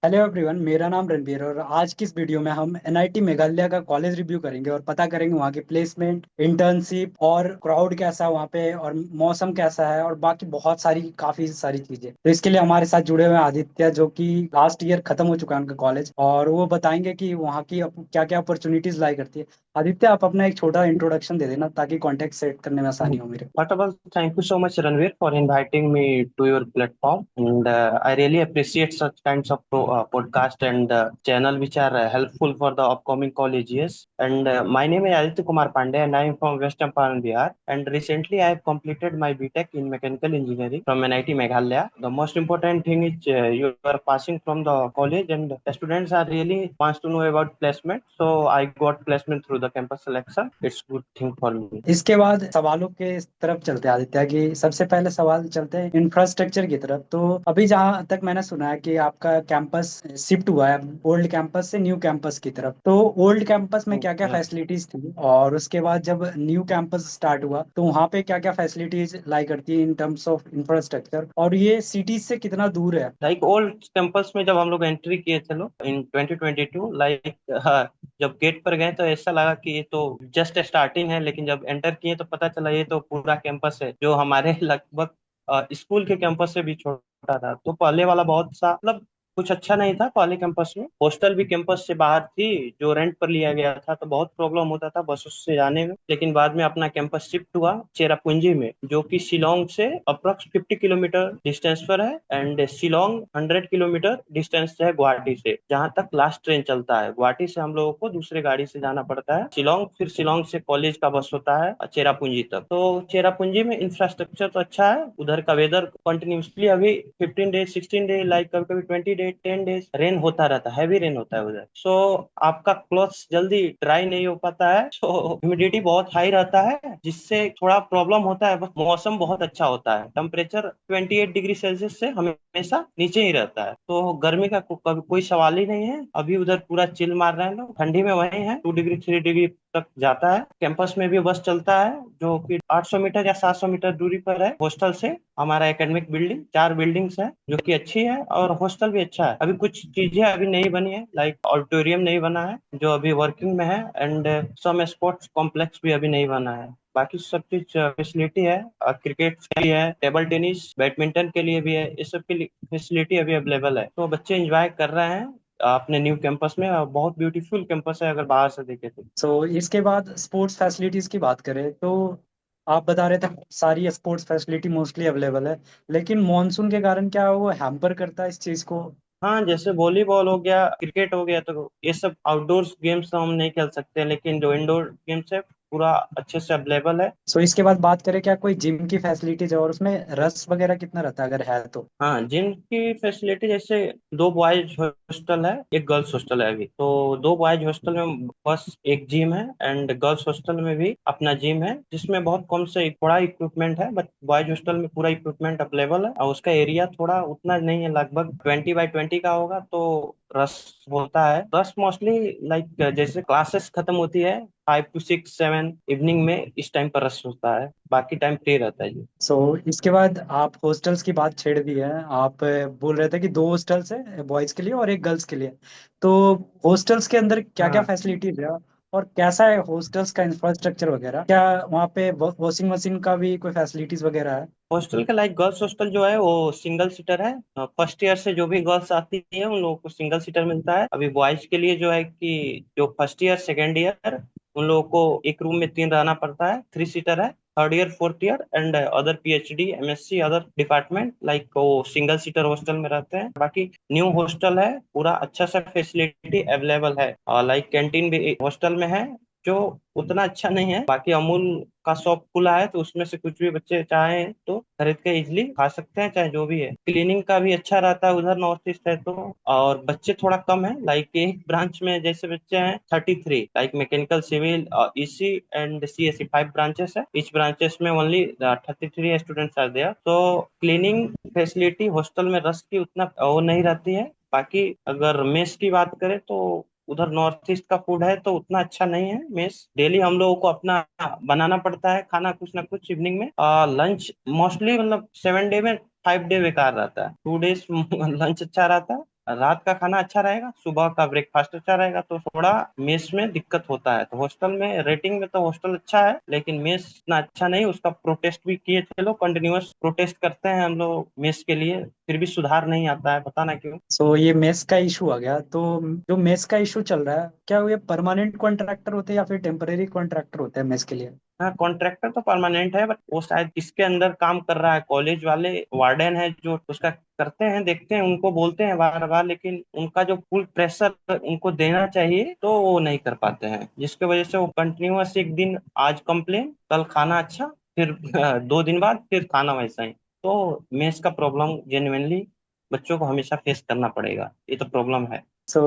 Hello everyone, मेरा नाम रणबीर और आज की इस वीडियो में हम एनआईटी मेघालय का कॉलेज रिव्यू करेंगे और पता करेंगे वहाँ की प्लेसमेंट, इंटर्नशिप और क्राउड कैसा है वहाँ पे और मौसम कैसा है और बाकी बहुत सारी काफी सारी चीजें। तो इसके लिए हमारे साथ जुड़े हुए हैं आदित्य, जो कि लास्ट ईयर खत्म हो चुका है उनका कॉलेज, और वो बताएंगे कि वहाँ की क्या क्या अपॉर्चुनिटीज लाई करती है। आदित्य, आप अपना एक छोटा इंट्रोडक्शन दे देना ताकि कॉन्टेक्ट सेट करने में आसानी हो मेरे। First of all, thank you so much, Ranveer, for inviting me to your platform. And I really appreciate such kinds of podcast and channel which are helpful for the upcoming college years. And my name is Aditya Kumar Pandey, and I am from West Champaran, Bihar. And recently, I have completed my BTech in Mechanical Engineering from NIT Meghalaya. The most important thing is you are passing from the college, and the students are really wants to know about placement. So I got placement through the campus selection. It's good thing for me. इसके बाद सवालों के तरफ चलते हैं आदित्य, कि सबसे पहले सवाल चलते हैं इंफ्रास्ट्रक्चर की तरफ। तो अभी जहां तक मैंने सुना है कि आपका कैंपस शिफ्ट हुआ है ओल्ड कैंपस से न्यू कैंपस की तरफ, तो ओल्ड कैंपस में क्या क्या Yes. फैसिलिटीज थी और उसके बाद जब न्यू कैंपस स्टार्ट हुआ तो वहां पे क्या क्या फैसिलिटीज लाई करती है इन टर्म्स ऑफ इंफ्रास्ट्रक्चर, और ये सिटीज से कितना दूर है। लाइक ओल्ड कैंपस में जब हम लोग एंट्री किए थे लोग इन 2022 लाइक, हाँ, जब गेट पर गए तो ऐसा लगा कि ये तो जस्ट स्टार्टिंग है, लेकिन जब एंटर किए तो पता चला ये तो पूरा कैंपस है जो हमारे लगभग स्कूल के कैंपस से भी छोटा था। तो पहले वाला बहुत सा मतलब कुछ अच्छा नहीं था। पहले कैंपस में हॉस्टल भी कैंपस से बाहर थी जो रेंट पर लिया गया था, तो बहुत प्रॉब्लम होता था बस उससे जाने में। लेकिन बाद में अपना कैंपस शिफ्ट हुआ चेरापूंजी में, जो कि शिलोंग से अप्रोक्स 50 किलोमीटर डिस्टेंस पर है। एंड शिलोंग 100 किलोमीटर डिस्टेंस है गुवाहाटी से, जहाँ तक लास्ट ट्रेन चलता है। गुवाहाटी से हम लोगों को दूसरे गाड़ी से जाना पड़ता है शिलोंग, फिर शिलोंग से कॉलेज का बस होता है चेरापूंजी तक। तो चेरापूंजी में इंफ्रास्ट्रक्चर तो अच्छा है। उधर का वेदर कंटिन्यूसली अभी 15 डेज 16 डेज, लाइक कभी कभी 20 डेज 10 डेज रेन होता रहता है, हैवी रेन होता है उधर। सो आपका क्लॉथ्स जल्दी ड्राई नहीं हो पाता है। सो ह्यूमिडिटी बहुत हाई रहता है, जिससे थोड़ा प्रॉब्लम होता है। बस मौसम बहुत अच्छा होता है, टेम्परेचर 28 डिग्री सेल्सियस से हमेशा नीचे ही रहता है, तो गर्मी का कोई सवाल ही नहीं है। अभी उधर पूरा चिल मार रहे हैं लोग। ठंडी में वही है 2 डिग्री 3 डिग्री तक जाता है। कैंपस में भी बस चलता है जो कि 800 मीटर या 700 मीटर दूरी पर है हॉस्टल से। हमारा एकेडमिक बिल्डिंग 4 बिल्डिंग्स है जो कि अच्छी है, और हॉस्टल भी अच्छा है। अभी कुछ चीजें अभी नहीं बनी है, लाइक ऑडिटोरियम नहीं बना है जो अभी वर्किंग में है। एंड सम स्पोर्ट्स कॉम्प्लेक्स भी अभी नहीं बना है। बाकी सब चीज फैसिलिटी है। क्रिकेट भी है, टेबल टेनिस बैडमिंटन के लिए भी है, इस सब के लिए फैसिलिटी अभी अवेलेबल है। तो बच्चे एंजॉय कर रहे हैं अपने न्यू कैंपस में, और बहुत ब्यूटीफुल कैंपस है अगर बाहर से देखे तो। सो इसके बाद स्पोर्ट्स फैसिलिटीज की बात करें तो आप बता रहे थे सारी स्पोर्ट्स फैसिलिटी मोस्टली अवेलेबल है, लेकिन मॉनसून के कारण क्या वो हैम्पर करता है इस चीज को। हाँ, जैसे वॉलीबॉल हो गया, क्रिकेट हो गया, तो ये सब आउटडोर्स गेम्स तो हम नहीं खेल सकते, लेकिन जो इंडोर गेम्स है पूरा अच्छे से अवेलेबल है। सो इसके बाद बात करें क्या कोई जिम की फैसिलिटीज है और उसमें रस वगैरह कितना रहता है अगर है तो। हाँ, जिम की फैसिलिटी जैसे दो बॉयज हॉस्टल है, एक गर्ल्स हॉस्टल है। अभी तो दो बॉयज हॉस्टल में बस एक जिम है, एंड गर्ल्स हॉस्टल में भी अपना जिम है, जिसमें बहुत कम से थोड़ा इक्विपमेंट है। बट बॉयज हॉस्टल में पूरा इक्विपमेंट अवेलेबल है, और उसका एरिया थोड़ा उतना नहीं है, लगभग 20 बाई 20 का होगा। तो रस होता है। रस मोस्टली लाइक जैसे क्लासेस खत्म होती है 5 to 6 7 इवनिंग में, इस टाइम पर रस होता है, बाकी टाइम फ्री रहता है जी। सो इसके बाद आप हॉस्टल्स की बात छेड़ दी है। आप बोल रहे थे कि दो हॉस्टल्स है, बॉयज के लिए और एक गर्ल्स के लिए। तो हॉस्टल्स के अंदर क्या क्या हाँ, फैसिलिटीज है और कैसा है हॉस्टल्स का इंफ्रास्ट्रक्चर वगैरह, क्या वहाँ पे वॉशिंग मशीन का भी कोई फैसिलिटीज वगैरह है। हॉस्टल का लाइक गर्ल्स हॉस्टल जो है वो सिंगल सीटर है। फर्स्ट ईयर से जो भी गर्ल्स आती है उन लोगों को सिंगल सीटर मिलता है। अभी बॉयज के लिए जो है कि जो फर्स्ट ईयर सेकेंड ईयर उन लोगों को एक रूम में तीन रहना पड़ता है, 3 सीटर है। Third year fourth year and other PhD MSc other department like वो सिंगल सीटर हॉस्टल में रहते हैं। बाकी न्यू हॉस्टल है, पूरा अच्छा सा फैसिलिटी अवेलेबल है, और लाइक कैंटीन भी हॉस्टल में है जो उतना अच्छा नहीं है। बाकी अमूल का शॉप खुला है, तो उसमें से कुछ भी बच्चे चाहें तो खरीद के इजिली खा सकते हैं, चाहे जो भी है। क्लीनिंग का भी अच्छा रहता है उधर, नॉर्थ ईस्ट है तो। और बच्चे थोड़ा कम है, लाइक एक ब्रांच में जैसे बच्चे हैं 33, like mechanical civil EC and CSC 5 branches है। इच ब्रांचेस में ओनली 33 स्टूडेंट्स आर देयर। तो क्लीनिंग फैसिलिटी हॉस्टल में रस की उतना वो नहीं रहती है। बाकी अगर मेस की बात करें तो उधर नॉर्थ ईस्ट का फूड है तो उतना अच्छा नहीं है मेस। डेली हम लोगों को अपना बनाना पड़ता है खाना कुछ ना कुछ इवनिंग में। लंच मोस्टली मतलब 7 डे में 5 डे बेकार रहता है, 2 डेज लंच अच्छा रहता है, रात का खाना अच्छा रहेगा, सुबह का ब्रेकफास्ट अच्छा रहेगा, तो थोड़ा मेस में दिक्कत होता है। तो हॉस्टल में रेटिंग में तो हॉस्टल अच्छा है, लेकिन मेस इतना अच्छा नहीं। उसका प्रोटेस्ट भी किए थे लोग, कंटिन्यूअस प्रोटेस्ट करते हैं हम लोग मेस के लिए, फिर भी सुधार नहीं आता है, पता ना क्यों। सो ये मेस का इशू आ गया। तो जो मेस का इशू चल रहा है, क्या ये परमानेंट कॉन्ट्रैक्टर होते हैं या फिर टेम्परेरी कॉन्ट्रैक्टर होते हैं मेस के लिए? हाँ, कॉन्ट्रैक्टर तो परमानेंट है, बट वो शायद किसके अंदर काम कर रहा है, कॉलेज वाले वार्डन है जो उसका करते हैं, देखते हैं, उनको बोलते हैं बार बार, लेकिन उनका जो फुल प्रेशर उनको देना चाहिए तो वो नहीं कर पाते हैं, जिसकी वजह से वो कंटिन्यूअस एक दिन आज कंप्लेन, कल खाना अच्छा, फिर 2 दिन बाद फिर खाना वैसा ही। तो मेस का प्रॉब्लम जेन्युइनली बच्चों को हमेशा फेस करना पड़ेगा, ये तो प्रॉब्लम है। सो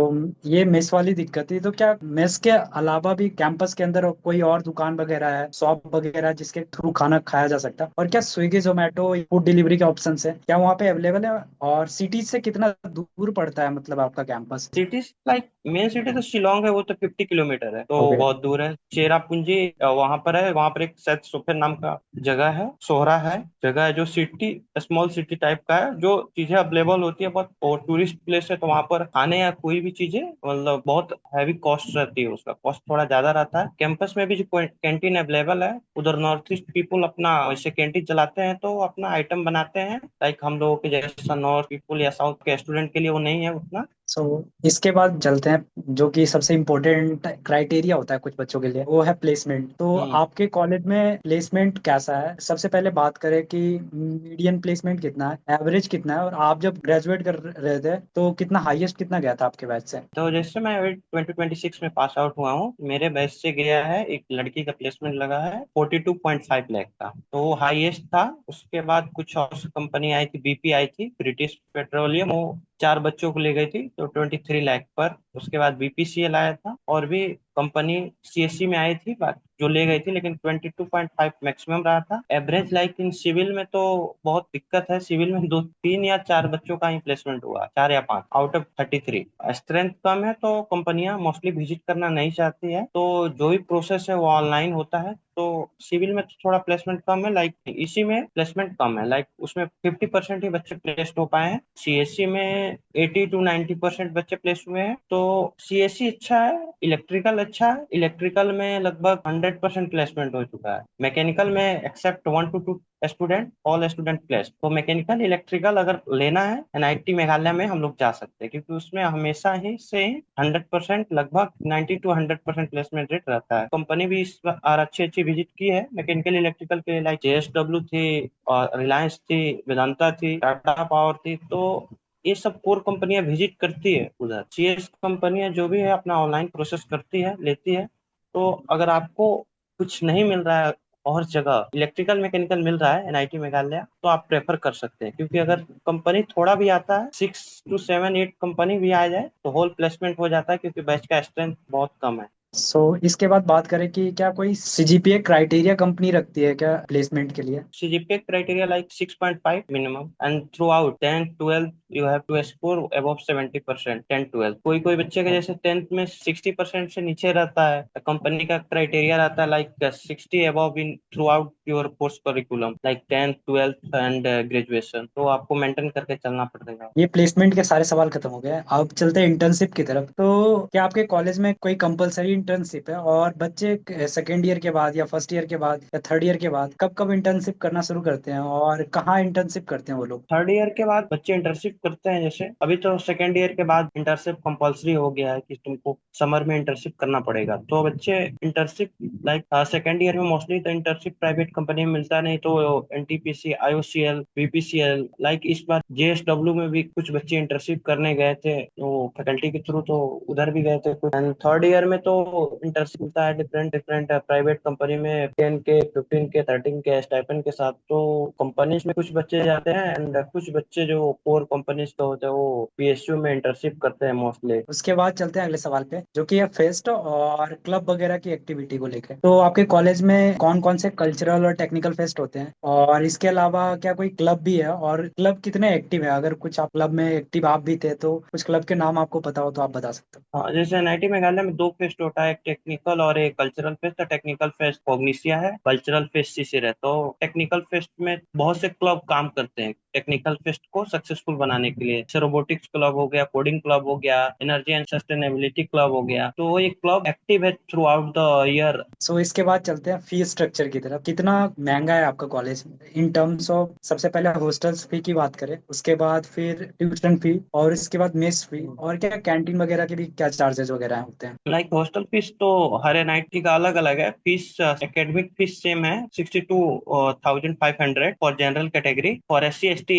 ये मेस वाली दिक्कत है। तो क्या मेस के अलावा भी कैंपस के अंदर कोई और दुकान वगैरह है, शॉप वगैरह जिसके थ्रू खाना खाया जा सकता है? और क्या स्विगी जोमेटो फूड डिलीवरी के ऑप्शन है क्या वहाँ पे अवेलेबल है? और सिटी से कितना दूर पड़ता है मतलब आपका campus? City like main city तो शिलोंग है, वो तो 50 किलोमीटर है, तो ओके। बहुत दूर है। चेरापूंजी वहां पर है, वहां पर एक शायद सोफे नाम का जगह है, सोहरा है जगह है, जो सिटी स्मॉल सिटी टाइप का है, जो चीजें अवेलेबल होती है बहुत, और टूरिस्ट प्लेस है, तो वहां पर खाने या कोई भी चीजें मतलब बहुत हैवी कॉस्ट रहती है, उसका कॉस्ट थोड़ा ज्यादा रहता है। कैंपस में भी जो कैंटीन अवेलेबल है, उधर नॉर्थ ईस्ट पीपुल अपना वैसे कैंटीन चलाते हैं, तो अपना आइटम बनाते हैं, लाइक हम लोगों के जैसा नॉर्थ पीपुल या साउथ के स्टूडेंट के लिए वो नहीं है उतना। सो इसके बाद चलते हैं जो कि सबसे इम्पोर्टेंट क्राइटेरिया होता है कुछ बच्चों के लिए, वो है प्लेसमेंट। तो हम्म। आपके कॉलेज में प्लेसमेंट कैसा है? सबसे पहले बात करें कि मीडियन प्लेसमेंट कितना है, एवरेज कितना है, और आप जब ग्रेजुएट कर रहे थे तो कितना हाईएस्ट कितना गया था आपके बैच से? तो जैसे मैं अभी 2026 में पास आउट हुआ हूँ, मेरे बैच से गया है एक लड़की का प्लेसमेंट लगा है 42.5 लाख का, तो वो हाईएस्ट था। उसके बाद कुछ और कंपनी आई थी, बीपी आई थी, ब्रिटिश पेट्रोलियम, वो 4 बच्चों को ले गई थी तो 23 लाख पर। उसके बाद बीपीसीएल आया था, और भी कंपनी सीएससी में आई थी जो ले गई थी, लेकिन 22.5 मैक्सिमम रहा था एवरेज। लाइक इन सिविल में तो बहुत दिक्कत है, सिविल में 2 3 या 4 बच्चों का ही प्लेसमेंट हुआ, 4 या 5 आउट ऑफ 33। स्ट्रेंथ कम है तो कंपनियां मोस्टली विजिट करना नहीं चाहती है, तो जो भी प्रोसेस है वो ऑनलाइन होता है। तो सिविल में तो थोड़ा प्लेसमेंट कम है, लाइक इसी में प्लेसमेंट कम है, लाइक उसमें 50% ही बच्चे प्लेस्ड हो पाए हैं। सीएससी में 80 to 90% बच्चे प्लेस हुए हैं। तो सीएससी अच्छा है, इलेक्ट्रिकल अच्छा है, इलेक्ट्रिकल में लगभग 100% प्लेसमेंट हो चुका है। मैकेनिकल में except 1 to 2 student, all student place. तो मैकेनिकल इलेक्ट्रिकल अगर लेना है एनआईटी मेघालय में, हम लोग जा सकते हैं, क्योंकि उसमें हमेशा ही से 100%, लगभग 90 to 100% प्लेसमेंट रेट रहता है। कंपनी भी इस बार अच्छी अच्छी विजिट की है मैकेनिकल इलेक्ट्रिकल के, लाइक जेएसडब्ल्यू थी, और रिलायंस थी, वेदांता थी, टाटा पावर थी। तो ये सब कोर कंपनियां विजिट करती है उधर। सीएस कंपनियां जो भी है अपना ऑनलाइन प्रोसेस करती है, लेती है। तो अगर आपको कुछ नहीं मिल रहा है और जगह इलेक्ट्रिकल मैकेनिकल मिल रहा है एनआईटी मेघालय, तो आप प्रेफर कर सकते हैं, क्योंकि अगर कंपनी थोड़ा भी आता है, 6 to 7 8 कंपनी भी आ जाए, तो होल प्लेसमेंट हो जाता है, क्योंकि बैच का स्ट्रेंथ बहुत कम है। सो इसके बाद बात करें कि क्या कोई सीजीपीए क्राइटेरिया कंपनी रखती है क्या प्लेसमेंट के लिए? CGPA criteria like 6.5 minimum, and throughout 10th 12th you have to score above 70%। 10 12 कोई कोई बच्चे के जैसे 10th में 60% से नीचे रहता है, कंपनी का क्राइटेरिया रहता है like 60 above in through out your course curriculum, like 10th 12th and graduation, तो आपको मेंटेन करके चलना पड़ेगा। ये प्लेसमेंट के सारे सवाल खत्म हो गए, अब चलते हैं इंटर्नशिप की तरफ। तो क्या आपके कॉलेज में कोई कंपलसरी इंटर्नशिप है? और बच्चे सेकेंड ईयर के बाद या फर्स्ट ईयर के बाद या थर्ड ईयर के बाद कब कब इंटर्नशिप करना शुरू करते हैं, और कहाँ इंटर्नशिप करते हैं वो लोग? थर्ड ईयर के बाद बच्चे इंटर्नशिप करते हैं, जैसे अभी तो सेकेंड ईयर के बाद इंटर्नशिप कंपलसरी हो गया है कि तुमको समर में इंटर्नशिप करना पड़ेगा, तो बच्चे इंटर्नशिप लाइक सेकेंड ईयर में मोस्टली तो इंटर्नशिप प्राइवेट कंपनी में मिलता नहीं, तो एनटीपीसी, आईओसीएल, बीपीसीएल, लाइक इस बार जेएसडब्ल्यू में भी कुछ बच्चे इंटर्नशिप करने गए थे, तो फैकल्टी के थ्रू, तो उधर भी गए थे कुछ। एंड थर्ड ईयर में तो इंटर्नशिप मिलता है डिफरेंट डिफरेंट प्राइवेट कंपनी में, 10 के 15 के 13 के स्टाइपेंड के साथ। तो कंपनीज में कुछ बच्चे जाते हैं, एंड कुछ बच्चे जो कोर कंपनीज के होते हैं वो पीएसयू में इंटर्नशिप करते हैं मोस्टली। उसके बाद चलते हैं अगले सवाल पे, जो कि है फेस्ट और क्लब वगैरह की एक्टिविटी को लेकर। तो आपके कॉलेज में कौन कौन से कल्चरल और टेक्निकल फेस्ट होते हैं? और इसके अलावा क्या कोई क्लब भी है, और क्लब कितने एक्टिव है? अगर कुछ आप क्लब में एक्टिव आप भी थे तो कुछ क्लब के नाम आपको पता हो तो आप बता सकते हो। हाँ, जैसे एनआईटी मेघालय में 2 फेस्ट होता है, एक टेक्निकल और एक कल्चरल फेस्ट। टेक्निकल फेस्ट कॉग्निशिया है, कल्चरल फेस्ट शिशिर है। तो टेक्निकल फेस्ट में बहुत से क्लब काम करते हैं, टेक्निकल फेस्ट को सक्सेसफुल बनाने के लिए, जैसे रोबोटिक्स क्लब हो गया, कोडिंग क्लब हो गया, एनर्जी एंड सस्टेनेबिलिटी क्लब हो गया, तो वो ये क्लब एक्टिव है थ्रू आउट द ईयर। सो इसके बाद चलते हैं फीस स्ट्रक्चर की तरफ। कितना महंगा है आपका कॉलेज इन टर्म्स ऑफ? सबसे पहले हॉस्टल्स फी की बात करें, उसके बाद फिर ट्यूशन फी, और इसके बाद मेस फी, और क्या कैंटीन वगैरह के भी क्या चार्जेस वगैरह होते हैं? लाइक हॉस्टल फीस तो हर एनआईटी का अलग अलग है। फीस एकेडमिक फीस सेम है, 62,500 for general category. For SC ST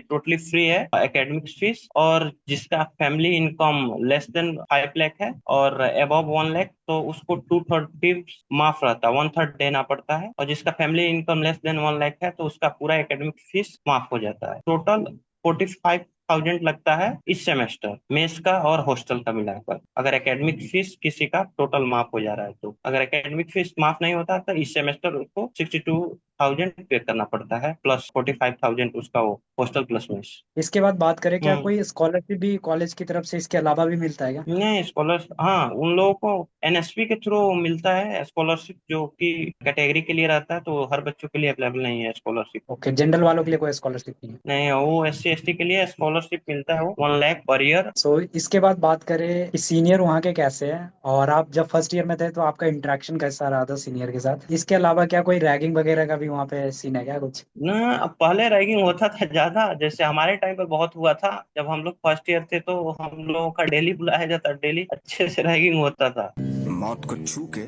totally free है एकेडमिक फीस। और जिसका family income less than 5 lakh है और अबव 1 लाख, तो उसको 2/3 फीस माफ रहता है, 1/3 देना पड़ता है। और जिसका family income less than 1 lakh है, तो उसका पूरा एकेडमिक फीस माफ हो जाता है। टोटल 45,000 लगता है इस सेमेस्टर, मेस का और हॉस्टल का मिलाकर, अगर एकेडमिक फीस किसी का टोटल माफ हो जा रहा है तो। अगर एकेडमिक फीस माफ नहीं होता तो इस सेमेस्टर उसको 62,000 पे करना पड़ता है, प्लस 45,000 उसका वो हॉस्टल प्लस मेस। इसके बाद बात करें, क्या हम्म। कोई स्कॉलरशिप भी कॉलेज की तरफ से इसके अलावा भी मिलता है क्या? नहीं, स्कॉलर हाँ, उन लोगों को NSP के थ्रू मिलता है स्कॉलरशिप, जो कि कैटेगरी के लिए रहता है, तो हर बच्चों के लिए अवेलेबल नहीं है स्कॉलरशिप। ओके, जनरल वालों के लिए कोई स्कॉलरशिप नहीं है। नहीं, वो SC ST के लिए स्कॉलरशिप मिलता है, वो 1 लाख पर ईयर। सो इसके बाद बात करें कि सीनियर वहाँ के कैसे हैं, और आप जब फर्स्ट ईयर में थे तो आपका इंटरेक्शन कैसा रहा था सीनियर के साथ? इसके अलावा क्या कोई रैगिंग वगैरह का भी वहाँ पे सीन है क्या कुछ? ना, अब पहले रैगिंग होता था ज्यादा, जैसे हमारे टाइम पर बहुत हुआ था। जब हम लोग फर्स्ट ईयर थे तो हम लोगों का डेली बुलाया जाता, डेली अच्छे से रैगिंग होता था। मौत को छू के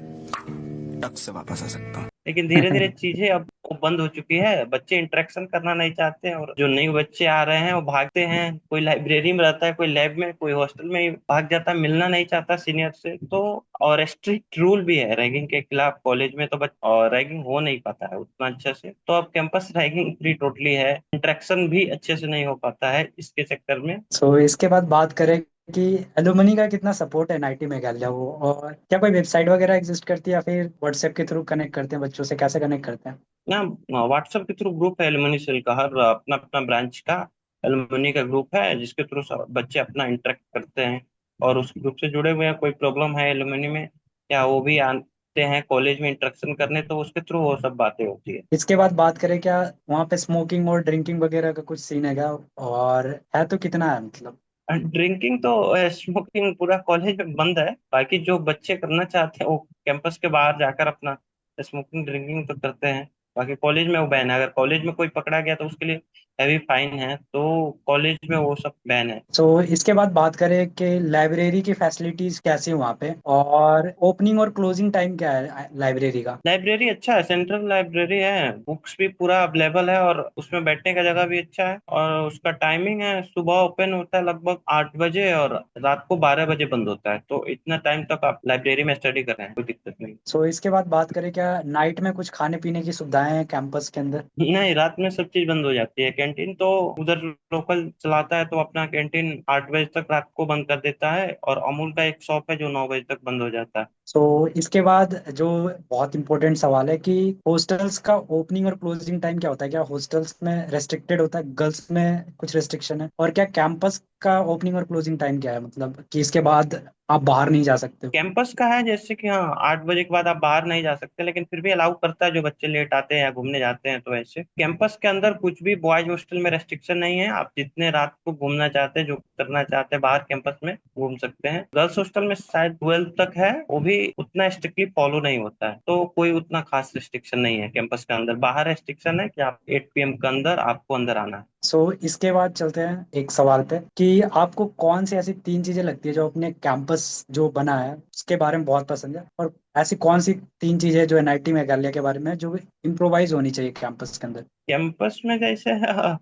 टक से वापस आ सकता हूँ। लेकिन धीरे धीरे चीजें अब वो बंद हो चुकी है, बच्चे इंटरेक्शन करना नहीं चाहते हैं, और जो नए बच्चे आ रहे हैं वो भागते हैं। कोई लाइब्रेरी में रहता है, कोई लैब में, कोई हॉस्टल में ही भाग जाता है, मिलना नहीं चाहता सीनियर से तो। और स्ट्रिक्ट रूल भी है रैगिंग के खिलाफ कॉलेज में, तो और रैगिंग हो नहीं पाता है उतना अच्छे से। तो अब कैंपस रैगिंग फ्री टोटली है, इंटरेक्शन भी अच्छे से नहीं हो पाता है इसके चक्कर में। सो इसके बाद बात करें कि एलुमनी का कितना सपोर्ट है एनआईटी मेघालय वो, और क्या कोई वेबसाइट वगैरह एग्जिस्ट करती है या फिर व्हाट्सएप के थ्रू कनेक्ट करते हैं बच्चों से? कैसे कनेक्ट करते हैं? ना, व्हाट्सएप के थ्रू ग्रुप है एलुमनी सेल का, हर अपना अपना ब्रांच का एलुमनी का ग्रुप है, जिसके थ्रू सब बच्चे अपना इंटरेक्ट करते हैं और उस ग्रुप से जुड़े हुए हैं। कोई प्रॉब्लम है एलुमनी में, या वो भी आते हैं कॉलेज में इंटरेक्शन करने, तो उसके थ्रू वो सब बातें होती है। इसके बाद बात करें, क्या वहाँ पे स्मोकिंग और ड्रिंकिंग वगैरह का कुछ सीन है क्या, और है तो कितना है मतलब? ड्रिंकिंग तो स्मोकिंग पूरा कॉलेज में बंद है। बाकी जो बच्चे करना चाहते हैं वो कैंपस के बाहर जाकर अपना स्मोकिंग ड्रिंकिंग तो करते हैं। बाकी कॉलेज में वो बैन है, अगर कॉलेज में कोई पकड़ा गया तो उसके लिए हैवी फाइन है, तो कॉलेज में वो सब बैन है। सो इसके बाद बात करें कि लाइब्रेरी की फैसिलिटीज कैसी है वहाँ पे, और ओपनिंग और क्लोजिंग टाइम क्या है लाइब्रेरी का? लाइब्रेरी अच्छा है, सेंट्रल लाइब्रेरी है, बुक्स भी पूरा अवेलेबल है, और उसमें बैठने का जगह भी अच्छा है। और उसका टाइमिंग है, सुबह ओपन होता है लगभग 8 बजे और रात को 12 बजे बंद होता है, तो इतना टाइम तक आप लाइब्रेरी में स्टडी कर रहे हैं, कोई दिक्कत नहीं। सो इसके बाद बात करें, क्या नाइट में कुछ खाने पीने की सुविधाएं हैं कैंपस के अंदर? नहीं, रात में सब चीज बंद हो जाती है। कैंटीन तो उधर लोकल चलाता है, तो अपना कैंटीन 8 बजे तक रात को बंद कर देता है, और अमूल का एक शॉप है जो 9 बजे तक बंद हो जाता है। सो इसके बाद जो बहुत इंपॉर्टेंट सवाल है कि हॉस्टल्स का ओपनिंग और क्लोजिंग टाइम क्या होता है? क्या हॉस्टल्स में रेस्ट्रिक्टेड होता है, गर्ल्स में कुछ रेस्ट्रिक्शन है, और क्या कैंपस का ओपनिंग और क्लोजिंग टाइम क्या है, मतलब कि इसके बाद आप बाहर नहीं जा सकते? कैंपस का है जैसे कि हाँ, 8 बजे के बाद आप बाहर नहीं जा सकते, लेकिन फिर भी अलाउ करता है जो बच्चे लेट आते हैं या घूमने जाते हैं। तो ऐसे कैंपस के अंदर कुछ भी बॉयज हॉस्टल में रेस्ट्रिक्शन नहीं है, आप जितने रात को घूमना चाहते हैं, जो करना चाहते हैं बाहर कैंपस में घूम सकते हैं। गर्ल्स हॉस्टल में शायद 12 तक है, वो भी उतना स्ट्रिक्टली फॉलो नहीं होता है, तो कोई उतना खास रिस्ट्रिक्शन नहीं है कैंपस के अंदर। बाहर रेस्ट्रिक्शन है कि आप 8 PM के अंदर आपको अंदर आना है। सो इसके बाद चलते हैं एक सवाल पे कि आपको कौन सी ऐसी तीन चीजें लगती है जो अपने कैंपस जो बना है उसके बारे में बहुत पसंद है, और ऐसी कौन सी तीन चीजें जो एनआईटी मेघालय के बारे में है, जो इम्प्रोवाइज होनी चाहिए कैंपस के अंदर? कैंपस में जैसे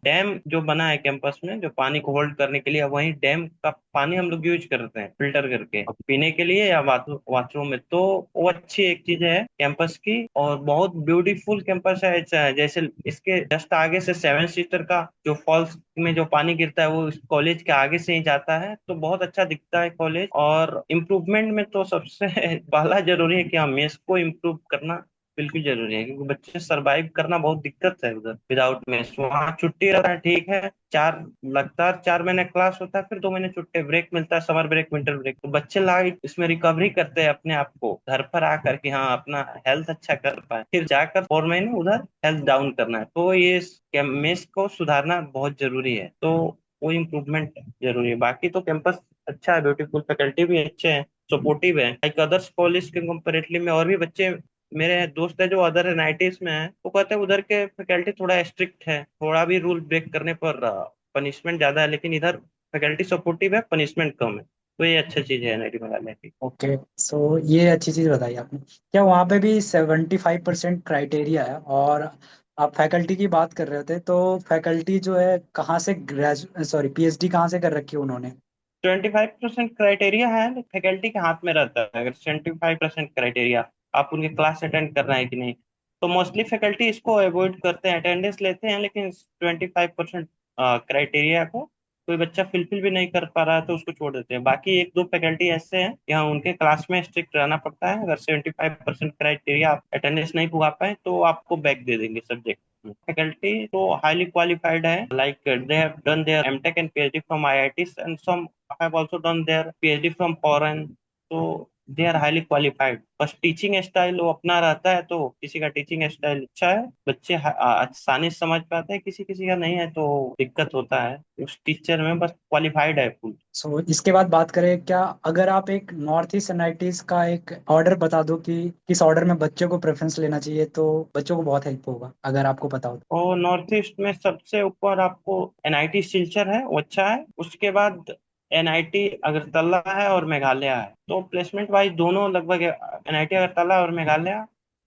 डैम जो बना है कैंपस में, जो पानी को होल्ड करने के लिए, वही डैम का पानी हम लोग यूज करते हैं फिल्टर करके, अब पीने के लिए या बाथरूम में, तो वो अच्छी एक चीज है कैंपस की। और बहुत ब्यूटीफुल कैंपस है ऐसा है, जैसे इसके जस्ट आगे से 7 सिस्टर का जो फॉल्स में जो पानी गिरता है वो इस कॉलेज के आगे से ही जाता है, तो बहुत अच्छा दिखता है कॉलेज। और इम्प्रूवमेंट में तो सबसे पहला जरूरी है कि हम मेस को इम्प्रूव करना, बिल्कुल जरूरी है, क्योंकि बच्चे सरवाइव करना बहुत दिक्कत है उधर विदाउट मेस। वहाँ छुट्टी रहता है, ठीक है, चार लगातार 4 महीने क्लास होता है, फिर 2 महीने छुट्टी, ब्रेक मिलता है, समर ब्रेक, विंटर ब्रेक। तो बच्चे लाइक इसमें रिकवरी करते हैं अपने आप को घर पर आकर कि हाँ अपना हेल्थ अच्छा कर पाए, फिर जाकर 4 महीने उधर हेल्थ डाउन करना है। तो ये मेस को सुधारना बहुत जरूरी है, तो वो इम्प्रूवमेंट जरूरी है। बाकी तो कैंपस अच्छा है, ब्यूटीफुल, फैकल्टी भी अच्छे हैं, सपोर्टिव है, लाइक अदर्स कॉलेज के कंपेरेटिवली में। और भी बच्चे मेरे दोस्त है जो अदर एनआईटीज में है, वो कहते हैं उधर के फैकल्टी थोड़ा स्ट्रिक्ट है, थोड़ा भी रूल ब्रेक करने पर पनिशमेंट ज्यादा है, लेकिन इधर फैकल्टी सपोर्टिव है, पनिशमेंट कम है। तो ये अच्छी चीज है एनआईटी मेघालय की। ओके, सो ये अच्छी चीज़ बताई आपने। क्या वहाँ पे भी 75% क्राइटेरिया है? और आप फैकल्टी की बात कर रहे थे, तो फैकल्टी जो है कहाँ से ग्रेजु सॉरी पीएचडी कहाँ से कर रखी है उन्होंने? 25% क्राइटेरिया है, फैकल्टी के हाथ में रहता है। अगर 25% क्राइटेरिया, आप उनके क्लास अटेंड कर रहे हैं कि नहीं, तो मोस्टली फैकल्टी इसको अवॉइड करते हैं, अटेंडेंस लेते हैं, लेकिन 25% क्राइटेरिया को कोई बच्चा फिलफिल भी नहीं कर पा रहा है तो उसको छोड़ देते हैं। बाकी एक दो फैकल्टी ऐसे हैं यहाँ उनके क्लास में स्ट्रिक्ट रहना पड़ता है, अगर 75% क्राइटेरिया आप अटेंडेंस नहीं पुगा पाए तो आपको बैक दे देंगे सब्जेक्ट। faculty तो highly qualified है, like they have done their MTech and PhD from IITs, and some have also done their PhD from foreign, तो दे आर हाईली क्वालिफाइड। बस टीचिंग स्टाइल वो अपना रहता है, तो किसी का टीचिंग स्टाइल अच्छा है, बच्चे आसानी से समझ पाते हैं, किसी किसी का नहीं है तो दिक्कत होता है उस टीचर में, बस क्वालिफाइड है फुल। सो इसके बाद बात करें, क्या अगर आप एक नॉर्थ ईस्ट एनआईटीज का एक ऑर्डर बता दो कि किस ऑर्डर में बच्चों को प्रेफरेंस लेना चाहिए, तो बच्चों को बहुत हेल्प होगा अगर आपको पता हो तो। और नॉर्थ ईस्ट में सबसे ऊपर आपको एनआईटी सिलचर है, वो अच्छा है। उसके बाद एनआईटी अगरतला है और मेघालय है। तो प्लेसमेंट वाइज दोनों लगभग एनआईटी अगरतला और मेघालय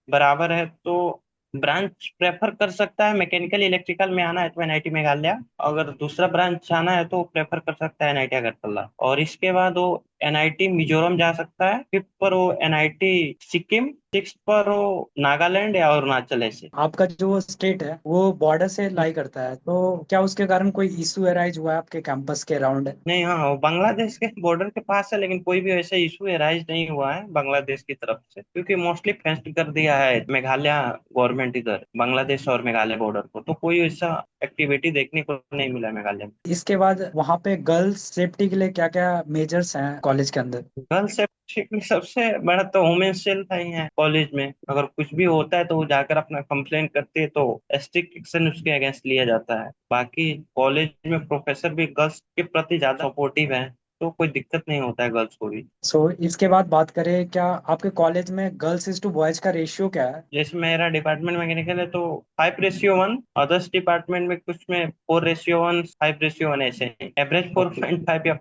बराबर है। तो ब्रांच प्रेफर कर सकता है मैकेनिकल इलेक्ट्रिकल में आना है तो एनआईटी मेघालय, अगर दूसरा ब्रांच आना है तो प्रेफर कर सकता है एनआईटी अगरतला। और इसके बाद वो एनआईटी मिजोरम जा सकता है, फिफ्थ पर वो एनआईटी सिक्किम, सिक्स पर वो नागालैंड या अरुणाचल ऐसे। आपका जो स्टेट है वो बॉर्डर से लाई करता है, तो क्या उसके कारण कोई इशू अराइज हुआ है आपके कैंपस के अराउंड? नहीं, हाँ, वो बांग्लादेश के बॉर्डर के पास है, लेकिन कोई भी ऐसा इशू राइज नहीं हुआ है बांग्लादेश की तरफ से, क्योंकि मोस्टली फेंस्ड कर दिया है मेघालय गवर्नमेंट इधर बांग्लादेश और मेघालय बॉर्डर को, तो कोई ऐसा एक्टिविटी देखने को नहीं मिला मेघालय में। इसके बाद वहाँ पे गर्ल्स सेफ्टी के लिए क्या क्या मेजर्स हैं कॉलेज के अंदर? गर्ल सेफ्टी में सबसे बड़ा तो वुमेन्स सेल था ही है कॉलेज में। अगर कुछ भी होता है तो वो जाकर अपना कंप्लेंट करती है, तो स्ट्रिक्ट एक्शन उसके अगेंस्ट लिया जाता है। बाकी कॉलेज में प्रोफेसर भी गर्ल्स के प्रति ज्यादा सपोर्टिव है, तो कोई दिक्कत नहीं होता है गर्ल्स को भी। सो इसके बाद बात करें, क्या आपके कॉलेज में गर्ल्स इज टू बॉयज का रेशियो क्या है? जैसे मेरा डिपार्टमेंट मैकेनिकल है तो 5:1, अदर्स डिपार्टमेंट में कुछ में 4:1, 5:1 ऐसे, एवरेज 4.5 या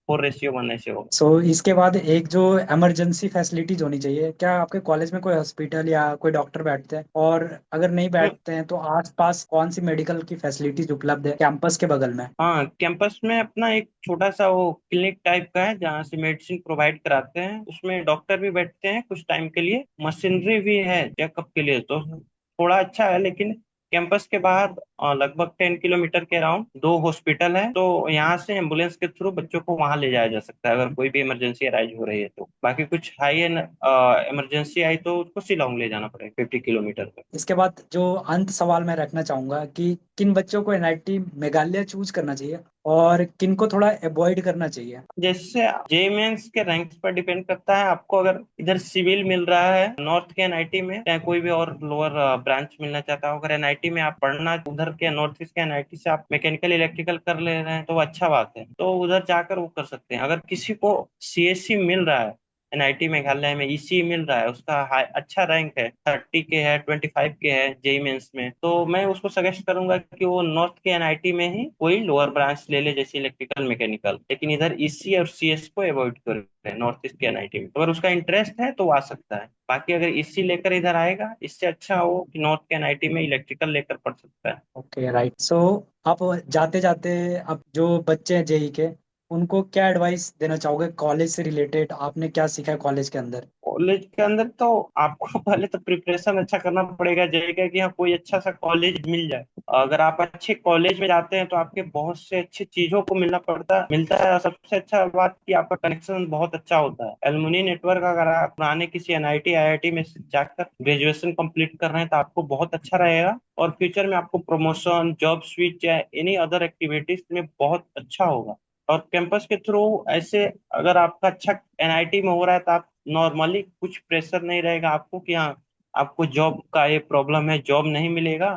4:1 ऐसे होगा। सो इसके बाद एक जो इमरजेंसी फैसिलिटीज होनी चाहिए, क्या आपके कॉलेज में कोई हॉस्पिटल या कोई डॉक्टर बैठते हैं? और अगर नहीं बैठते हैं तो आसपास कौन सी मेडिकल की फैसिलिटीज उपलब्ध है कैंपस के बगल में? हाँ, कैंपस में अपना एक छोटा सा वो क्लिनिक टाइप का है जहाँ से मेडिसिन प्रोवाइड कराते हैं, उसमें डॉक्टर भी बैठते हैं कुछ टाइम के लिए, मशीनरी भी है चेकअप के लिए, तो थोड़ा अच्छा है। लेकिन कैंपस के बाहर लगभग 10 किलोमीटर के अराउंड दो हॉस्पिटल है, तो यहाँ से एम्बुलेंस के थ्रू बच्चों को वहां ले जाया जा सकता है अगर कोई भी इमरजेंसी अराइज हो रही है तो। बाकी कुछ हाई एंड इमरजेंसी आई तो उसको शिलोंग ले जाना पड़ेगा 50 किलोमीटर तक। इसके बाद जो अंत सवाल मैं रखना चाहूंगा कि किन बच्चों को एनआईटी मेघालय चूज करना चाहिए और किन को थोड़ा अवॉइड करना चाहिए? जैसे जेई मेंस के रैंक्स पर डिपेंड करता है आपको, अगर इधर सिविल मिल रहा है नॉर्थ के एनआईटी में, चाहे कोई भी और लोअर ब्रांच मिलना चाहता हो, अगर एनआईटी में आप पढ़ना उधर के नॉर्थ ईस्ट के एनआईटी से आप मैकेनिकल इलेक्ट्रिकल कर ले रहे हैं तो अच्छा बात है, तो उधर जाकर वो कर सकते हैं। अगर किसी को सीएससी मिल रहा है एनआईटी मेघालय में, ईसी मिल रहा है, उसका अच्छा रैंक है, 30 के है, 25 के है जेई मेंस में, तो मैं उसको सजेस्ट करूंगा कि वो नॉर्थ के एनआईटी में ही कोई लोअर ब्रांच ले ले, जैसे इलेक्ट्रिकल मैकेनिकल, लेकिन इधर ईसी और सीएस को अवॉइड करे नॉर्थ ईस्ट के एनआईटी में। तो अगर उसका इंटरेस्ट है तो वो आ सकता है, बाकी अगर ईसी लेकर इधर आएगा इससे अच्छा हो कि नॉर्थ के एनआईटी में इलेक्ट्रिकल लेकर पढ़ सकता है। Okay, right. सो आप जाते जाते अब जो बच्चे हैं जेई के, उनको क्या एडवाइस देना चाहोगे कॉलेज से रिलेटेड? आपने क्या सीखा है कॉलेज के अंदर? कॉलेज के अंदर तो आपको पहले तो प्रिपरेशन अच्छा करना पड़ेगा, जाएगा कि हाँ कोई अच्छा सा कॉलेज मिल जाए। अगर आप अच्छे कॉलेज में जाते हैं तो आपके बहुत से अच्छी चीजों को मिलता है। और सबसे अच्छा बात कि आपका कनेक्शन बहुत अच्छा होता है, एलुमनी नेटवर्क। अगर आप पुराने किसी एनआईटी आईआईटी में जाकर ग्रेजुएशन कंप्लीट कर रहे हैं तो आपको बहुत अच्छा रहेगा, और फ्यूचर में आपको प्रमोशन, जॉब स्विच या एनी अदर एक्टिविटीज में बहुत अच्छा होगा। और कैंपस के थ्रू ऐसे अगर आपका अच्छा एनआईटी में हो रहा है तो आप नॉर्मली कुछ प्रेशर नहीं रहेगा आपको कि हाँ आपको जॉब का ये प्रॉब्लम है, जॉब नहीं मिलेगा।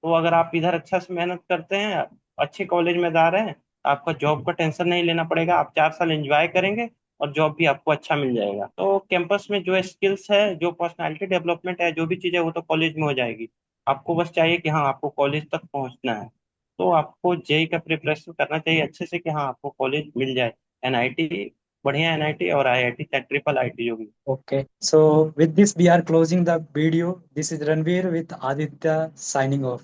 तो अगर आप इधर अच्छा से मेहनत करते हैं, अच्छे कॉलेज में जा रहे हैं, आपका जॉब का टेंशन नहीं लेना पड़ेगा, आप 4 साल एंजॉय करेंगे और जॉब भी आपको अच्छा मिल जाएगा। तो कैंपस में जो स्किल्स है, जो पर्सनालिटी डेवलपमेंट है, जो भी चीज़ें वो तो कॉलेज में हो जाएगी। आपको बस चाहिए कि हाँ आपको कॉलेज तक पहुंचना है। तो आपको जेई का प्रिपरेशन करना चाहिए अच्छे से कि हाँ आपको कॉलेज मिल जाए, एनआईटी, बढ़िया एनआईटी और आईआईटी चाहे ट्रिपल आईटी जो भी। Okay, so with this we are closing the video. This is Ranveer with Aditya signing off.